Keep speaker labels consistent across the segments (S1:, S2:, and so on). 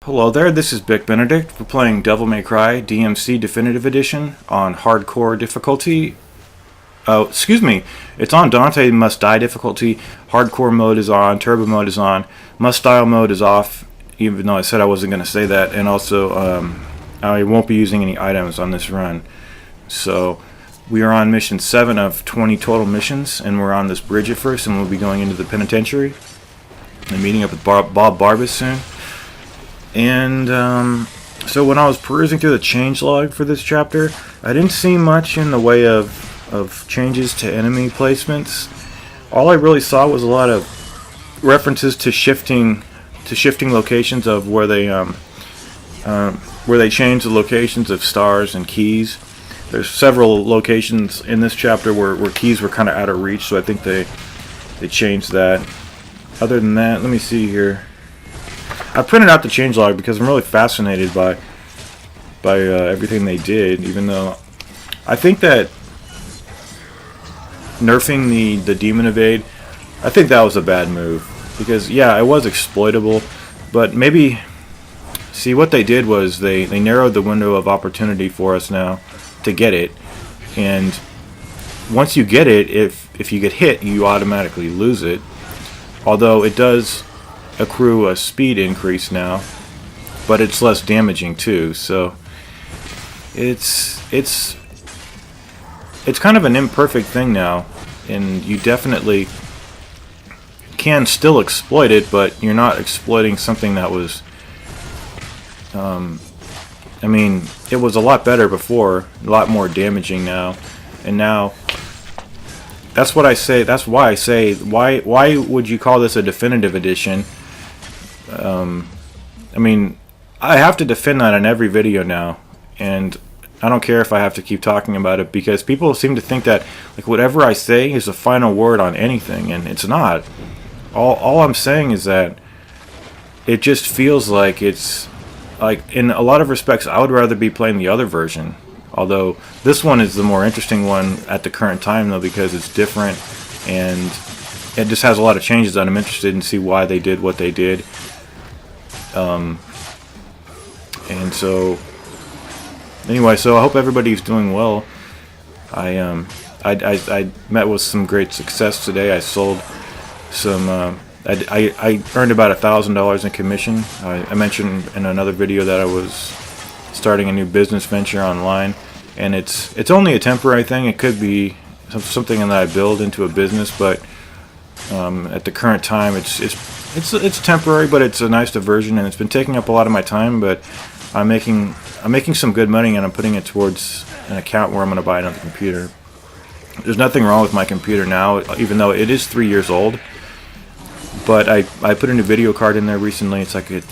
S1: Hello there, this is Bick Benedict. We're playing Devil May Cry DMC Definitive Edition on hardcore difficulty. Oh, excuse me, it's on Dante Must Die difficulty. Hardcore mode is on, turbo mode is on, must style mode is off, even though I said I wasn't going to say that, and also I won't be using any items on this run. So we are on mission 7 of 20 total missions, and we're on this bridge at first, and we'll be going into the penitentiary and meeting up with Bob Barbas soon. And so when I was perusing through the changelog for this chapter, I didn't see much in the way of changes to enemy placements. All I really saw was a lot of references to shifting locations of where they change the locations of stars and keys. There's several locations in this chapter where keys were kind of out of reach, so I think they changed that. Other than that, let me see here. I printed out the changelog because I'm really fascinated by everything they did, even though I think that nerfing the demon evade, I think that was a bad move, because yeah, it was exploitable, but maybe, see, what they did was they narrowed the window of opportunity for us now to get it, and once you get it, if you get hit, you automatically lose it, although it does accrue a speed increase now, but it's less damaging too, so it's kind of an imperfect thing now, and you definitely can still exploit it, but you're not exploiting something that was I mean, it was a lot better before, a lot more damaging now, and now that's what I say. That's why I say, why would you call this a definitive edition? I mean, I have to defend that in every video now, and I don't care if I have to keep talking about it, because people seem to think that like whatever I say is the final word on anything, and it's not. All I'm saying is that it just feels like it's like, in a lot of respects, I would rather be playing the other version. Although this one is the more interesting one at the current time, though, because it's different and it just has a lot of changes that I'm interested in, see why they did what they did. And so anyway, so I hope everybody's doing well. I met with some great success today. I sold some I earned about $1,000 in commission. I mentioned in another video that I was starting a new business venture online, and it's only a temporary thing. It could be something that I build into a business, but at the current time it's temporary, but it's a nice diversion, and it's been taking up a lot of my time, but I'm making some good money, and I'm putting it towards an account where I'm going to buy another computer. There's nothing wrong with my computer now, even though it is 3 years old. But I put a new video card in there recently. It's like it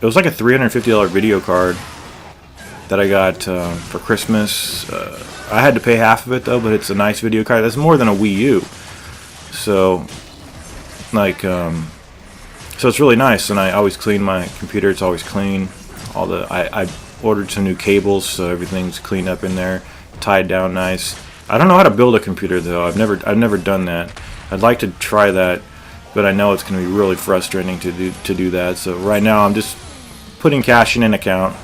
S1: was like a $350 video card that I got for Christmas. I had to pay half of it though, but it's a nice video card. That's more than a Wii U. So like so it's really nice, and I always clean my computer. It's always clean. I ordered some new cables, so everything's cleaned up in there, tied down nice. I don't know how to build a computer though. I've never done that. I'd like to try that, but I know it's going to be really frustrating to do that. So right now I'm just putting cash in an account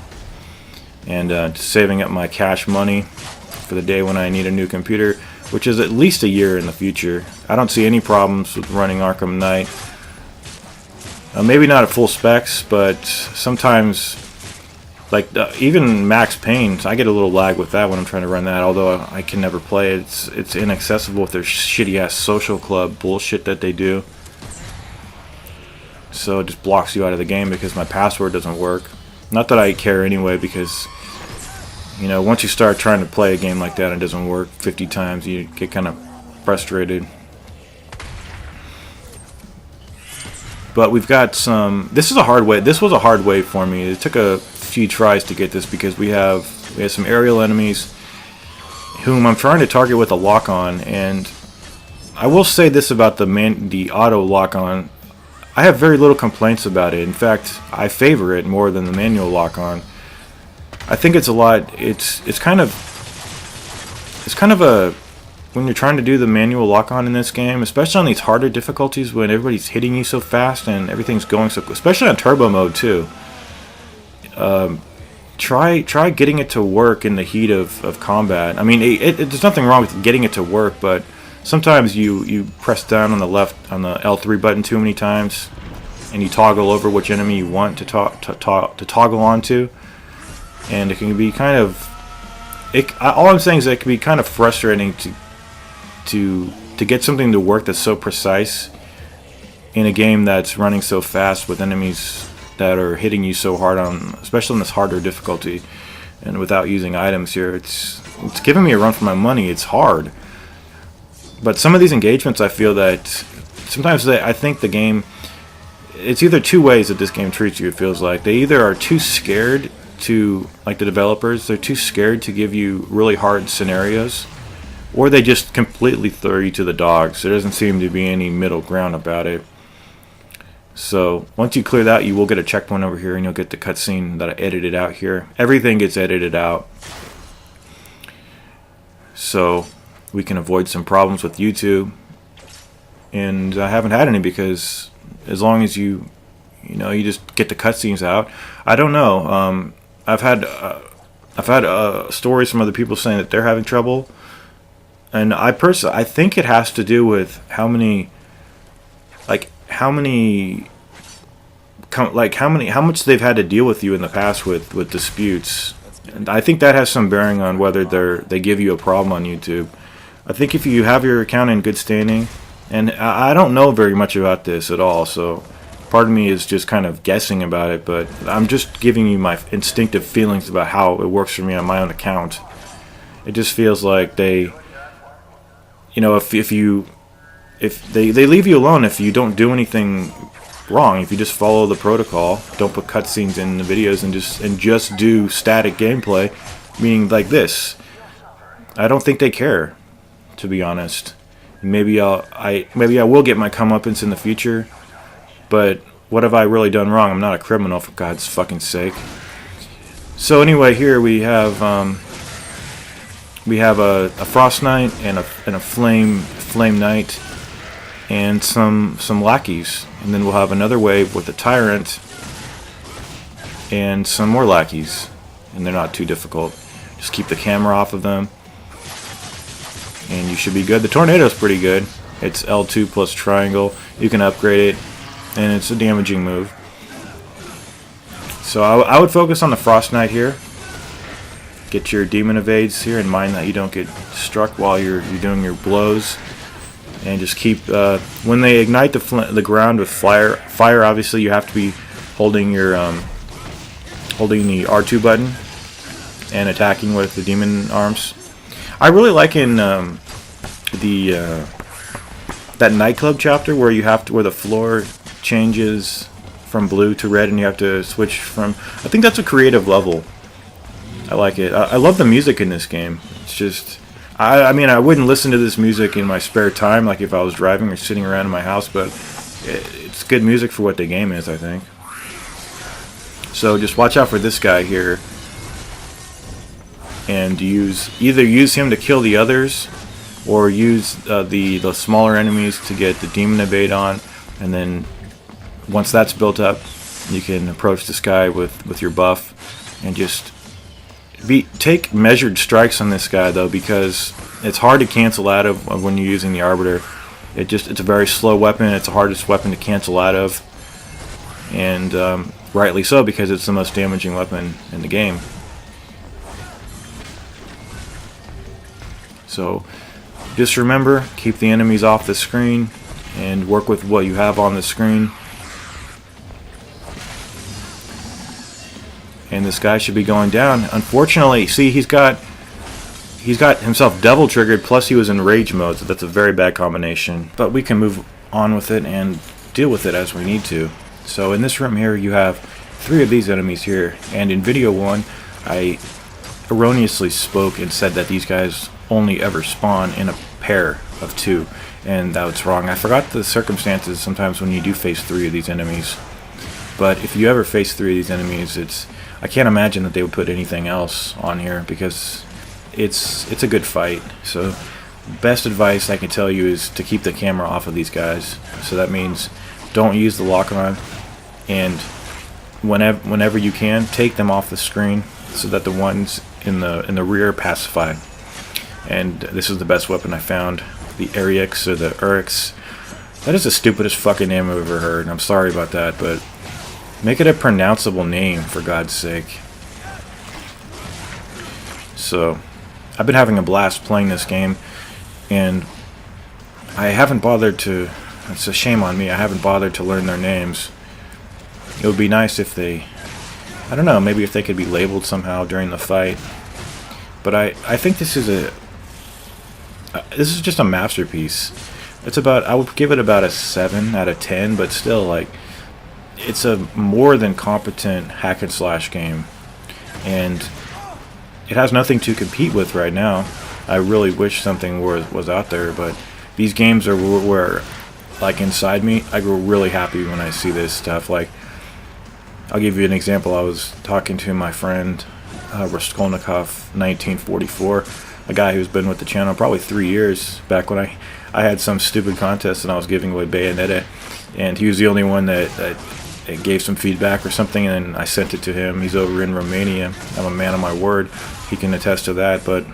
S1: and saving up my cash money for the day when I need a new computer, which is at least a year in the future. I don't see any problems with running Arkham Knight. Maybe not at full specs, but sometimes, like even Max Payne, I get a little lag with that when I'm trying to run that, although I can never play it. It's inaccessible with their shitty ass social club bullshit that they do. So it just blocks you out of the game because my password doesn't work. Not that I care anyway, because you know, once you start trying to play a game like that and it doesn't work 50 times, you get kind of frustrated. But we've got some. This was a hard way for me. It took a few tries to get this, because we have some aerial enemies whom I'm trying to target with a lock-on, and I will say this about the auto lock-on. I have very little complaints about it. In fact, I favor it more than the manual lock-on. I think it's a lot. It's kind of a, when you're trying to do the manual lock-on in this game, especially on these harder difficulties when everybody's hitting you so fast and everything's going so, especially on turbo mode too. try getting it to work in the heat of combat. I mean, there's nothing wrong with getting it to work, but sometimes you press down on the L3 button too many times, and you toggle over which enemy you want to toggle onto, and it can be kind of. All I'm saying is that it can be kind of frustrating to get something to work that's so precise in a game that's running so fast with enemies that are hitting you so hard especially in this harder difficulty, and without using items here, it's giving me a run for my money. It's hard, but some of these engagements, I feel that sometimes I think the game, it's either two ways that this game treats you. It feels like they either are too scared to, like the developers, they're too scared to give you really hard scenarios, or they just completely throw you to the dogs. There doesn't seem to be any middle ground about it. So once you clear that, you will get a checkpoint over here, and you'll get the cutscene that I edited out here. Everything gets edited out, so we can avoid some problems with YouTube. And I haven't had any, because as long as you just get the cutscenes out. I don't know. I've had stories from other people saying that they're having trouble, and I think it has to do with how much they've had to deal with you in the past with disputes. And I think that has some bearing on whether they give you a problem on YouTube. I think if you have your account in good standing, and I don't know very much about this at all, so part of me is just kind of guessing about it, but I'm just giving you my instinctive feelings about how it works for me on my own account. It just feels like they, if they leave you alone if you don't do anything wrong. If you just follow the protocol, don't put cutscenes in the videos, and just do static gameplay, meaning like this. I don't think they care, to be honest. Maybe I will get my comeuppance in the future, but what have I really done wrong? I'm not a criminal, for God's fucking sake. So anyway, here we have a Frost Knight and a Flame Knight, and some lackeys, and then we'll have another wave with a Tyrant and some more lackeys, and they're not too difficult. Just keep the camera off of them, and you should be good. The Tornado's pretty good. It's L2 plus triangle. You can upgrade it, and it's a damaging move. So I would focus on the Frost Knight here. Get your demon evades here, and mind that you don't get struck while you're doing your blows. And just keep when they ignite the ground with fire. Obviously, you have to be holding the R2 button and attacking with the demon arms. I really like in that nightclub chapter where the floor changes from blue to red, and you have to switch from. I think that's a creative level. I like it. I love the music in this game. It's just. I mean, I wouldn't listen to this music in my spare time, like if I was driving or sitting around in my house, but it's good music for what the game is, I think. So just watch out for this guy here, and either use him to kill the others, or use the smaller enemies to get the demon evade on, and then once that's built up, you can approach this guy with your buff, and just take measured strikes on this guy, though, because it's hard to cancel out of when you're using the Arbiter. It's a very slow weapon. It's the hardest weapon to cancel out of, and rightly so, because it's the most damaging weapon in the game. So just remember, keep the enemies off the screen and work with what you have on the screen. And this guy should be going down. Unfortunately, see, he's got himself double triggered, plus he was in rage mode, so that's a very bad combination. But we can move on with it and deal with it as we need to. So in this room here, you have 3 of these enemies here, and in video 1, I erroneously spoke and said that these guys only ever spawn in a pair of 2, and that's wrong. I forgot the circumstances sometimes when you do face 3 of these enemies. But if you ever face 3 of these enemies, I can't imagine that they would put anything else on here, because it's a good fight. So best advice I can tell you is to keep the camera off of these guys. So that means don't use the lock-on, and whenever you can, take them off the screen so that the ones in the rear pacify. And this is the best weapon I found, the Arix or the Urix. That is the stupidest fucking name I've ever heard. I'm sorry about that, but make it a pronounceable name, for God's sake. So, I've been having a blast playing this game, and I haven't bothered to, it's a shame on me, I haven't bothered to learn their names. It would be nice if they, I don't know, maybe if they could be labeled somehow during the fight. But I think this is just a masterpiece. It's about, I would give it about a 7 out of 10, but still, like, it's a more than competent hack and slash game, and it has nothing to compete with right now. I really wish something was out there, but these games are where, like, inside me, I grow really happy when I see this stuff. Like, I'll give you an example. I was talking to my friend Raskolnikov 1944, a guy who's been with the channel probably 3 years, back when I had some stupid contest and I was giving away Bayonetta, and he was the only one that gave some feedback or something, and I sent it to him. He's over in Romania. I'm a man of my word. He can attest to that. But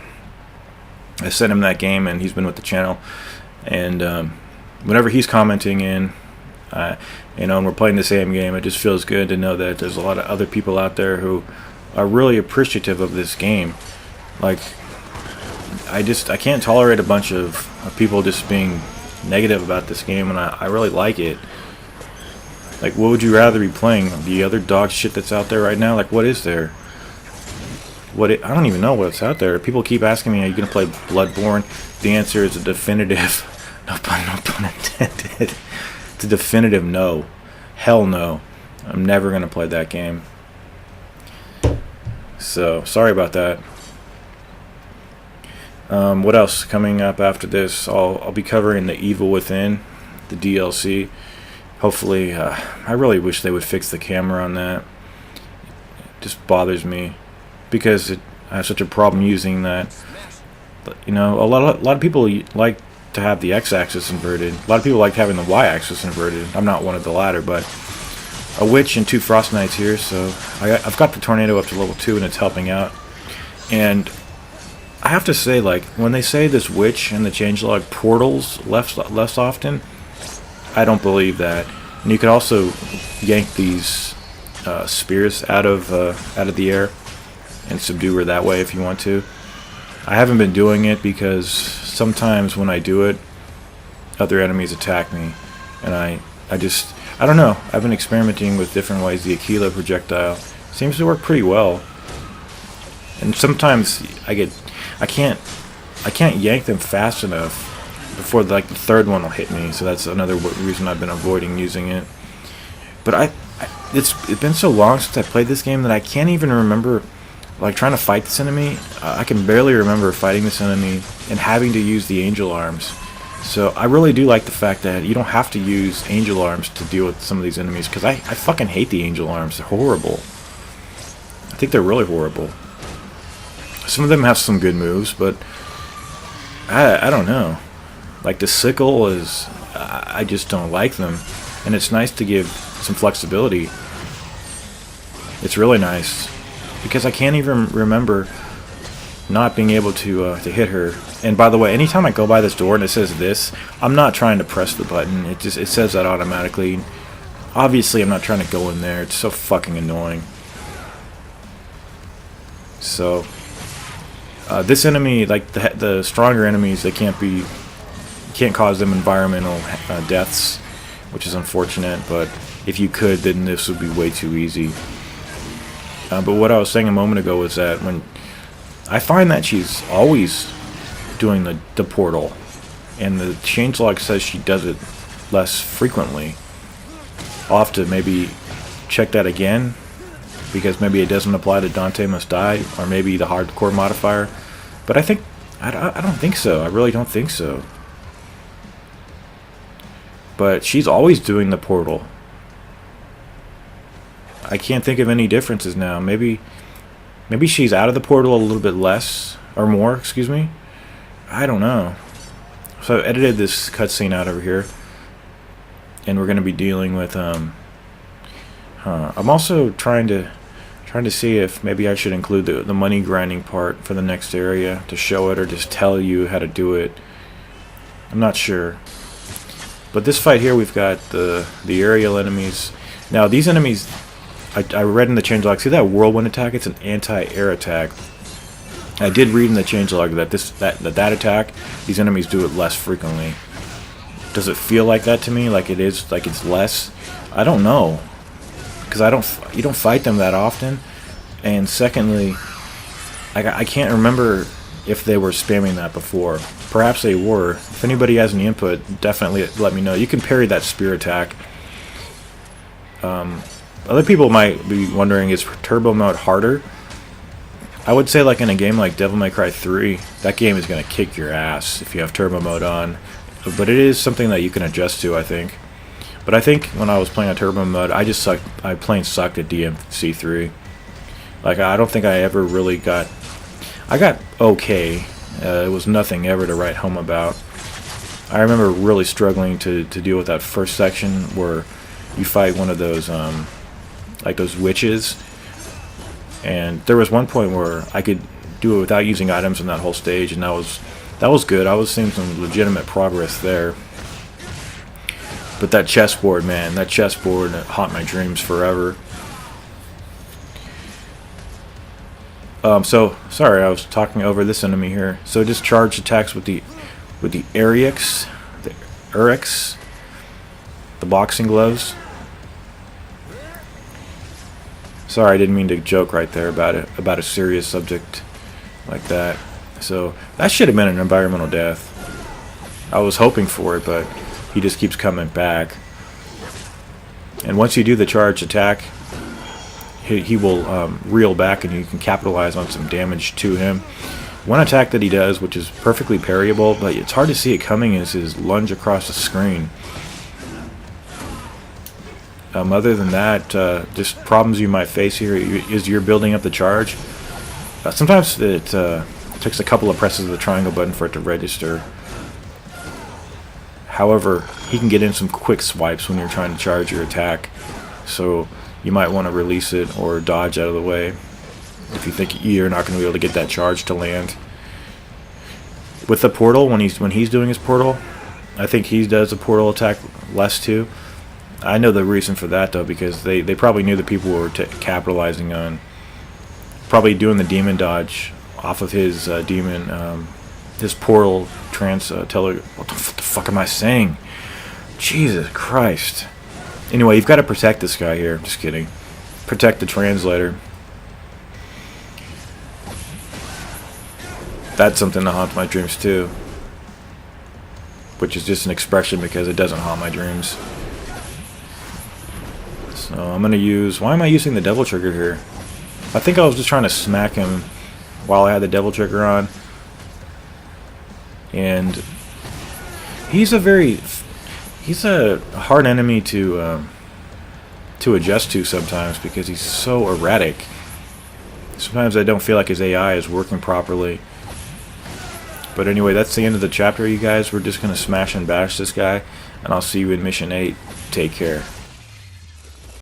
S1: I sent him that game, and he's been with the channel, and whenever he's commenting in, and we're playing the same game, it just feels good to know that there's a lot of other people out there who are really appreciative of this game. Like, I can't tolerate a bunch of people just being negative about this game, and I really like it. Like, what would you rather be playing? The other dog shit that's out there right now? Like, what is there? I don't even know what's out there. People keep asking me, are you going to play Bloodborne? The answer is a definitive, no pun intended, it's a definitive no. Hell no. I'm never going to play that game. So, sorry about that. What else coming up after this? I'll be covering The Evil Within, the DLC. Hopefully, I really wish they would fix the camera on that. It just bothers me because I have such a problem using that. But, a lot of people like to have the X-axis inverted. A lot of people like having the Y-axis inverted. I'm not one of the latter, but a witch and 2 frost knights here, so I've got the tornado up to level 2 and it's helping out. And I have to say, like, when they say this witch and the changelog portals less often, I don't believe that. And you can also yank these spears out of the air and subdue her that way if you want to. I haven't been doing it because sometimes when I do it, other enemies attack me, and I don't know. I've been experimenting with different ways. The Aquila projectile seems to work pretty well, and sometimes I can't yank them fast enough before the third one will hit me, so that's another reason I've been avoiding using it. But it's been so long since I played this game that I can't even remember, like, trying to fight this enemy. I can barely remember fighting this enemy and having to use the angel arms. So I really do like the fact that you don't have to use angel arms to deal with some of these enemies, because I fucking hate the angel arms. They're horrible. I think they're really horrible. Some of them have some good moves, but I don't know. Like the sickle is, I just don't like them, and it's nice to give some flexibility. It's really nice, because I can't even remember not being able to hit her. And by the way, anytime I go by this door and it says this, I'm not trying to press the button. It says that automatically. Obviously, I'm not trying to go in there. It's so fucking annoying. So, this enemy, like the stronger enemies, they can't cause them environmental deaths, which is unfortunate. But if you could, then this would be way too easy. But what I was saying a moment ago was that when I find that she's always doing the portal, and the changelog says she does it less frequently. I'll have to maybe check that again, because maybe it doesn't apply to Dante Must Die, or maybe the hardcore modifier. But I don't think so. I really don't think so. But she's always doing the portal. I can't think of any differences now. Maybe she's out of the portal a little bit less, or more, excuse me. I don't know. So I edited this cutscene out over here, and we're going to be dealing with, I'm also trying to see if maybe I should include the money grinding part for the next area to show it, or just tell you how to do it. I'm not sure. But this fight here, we've got the aerial enemies. Now these enemies, I read in the changelog, see that whirlwind attack? It's an anti-air attack. I did read in the changelog that that attack, these enemies do it less frequently. Does it feel like that to me? Like it is, like it's less? I don't know, because you don't fight them that often. And secondly, I can't remember if they were spamming that before. Perhaps they were. If anybody has any input, definitely let me know. You can parry that spear attack. Other people might be wondering, is turbo mode harder? I would say, like in a game like Devil May Cry 3, that game is going to kick your ass if you have turbo mode on. But it is something that you can adjust to, I think. But I think when I was playing on turbo mode, I plain sucked at DMC3. Like, I don't think I ever really got... I got okay. It was nothing ever to write home about. I remember really struggling to deal with that first section where you fight one of those, like those witches. And there was one point where I could do it without using items in that whole stage, and that was good. I was seeing some legitimate progress there. But that chessboard, man, that chessboard haunt my dreams forever. So sorry, I was talking over this enemy here. So just charge attacks with the Erix, the boxing gloves. Sorry, I didn't mean to joke right there about a serious subject like that. So that should have been an environmental death. I was hoping for it, but he just keeps coming back. And once you do the charge attack, he will reel back, and you can capitalize on some damage to him. One attack that he does, which is perfectly parryable, but it's hard to see it coming, is his lunge across the screen. Other than that, just problems you might face here is you're building up the charge. Sometimes it takes a couple of presses of the triangle button for it to register. However, he can get in some quick swipes when you're trying to charge your attack, so you might want to release it or dodge out of the way if you think you're not going to be able to get that charge to land. With the portal, when he's doing his portal, I think he does a portal attack less too. I know the reason for that, though, because they probably knew the people were capitalizing on probably doing the demon dodge off of his his portal what the fuck am I saying? Jesus Christ. Anyway, you've got to protect this guy here. Just kidding. Protect the translator. That's something that haunts my dreams too. Which is just an expression because it doesn't haunt my dreams. So I'm going to use... Why am I using the devil trigger here? I think I was just trying to smack him while I had the devil trigger on. And he's a hard enemy to adjust to sometimes because he's so erratic. Sometimes I don't feel like his AI is working properly. But anyway, that's the end of the chapter, you guys. We're just going to smash and bash this guy, and I'll see you in Mission 8. Take care.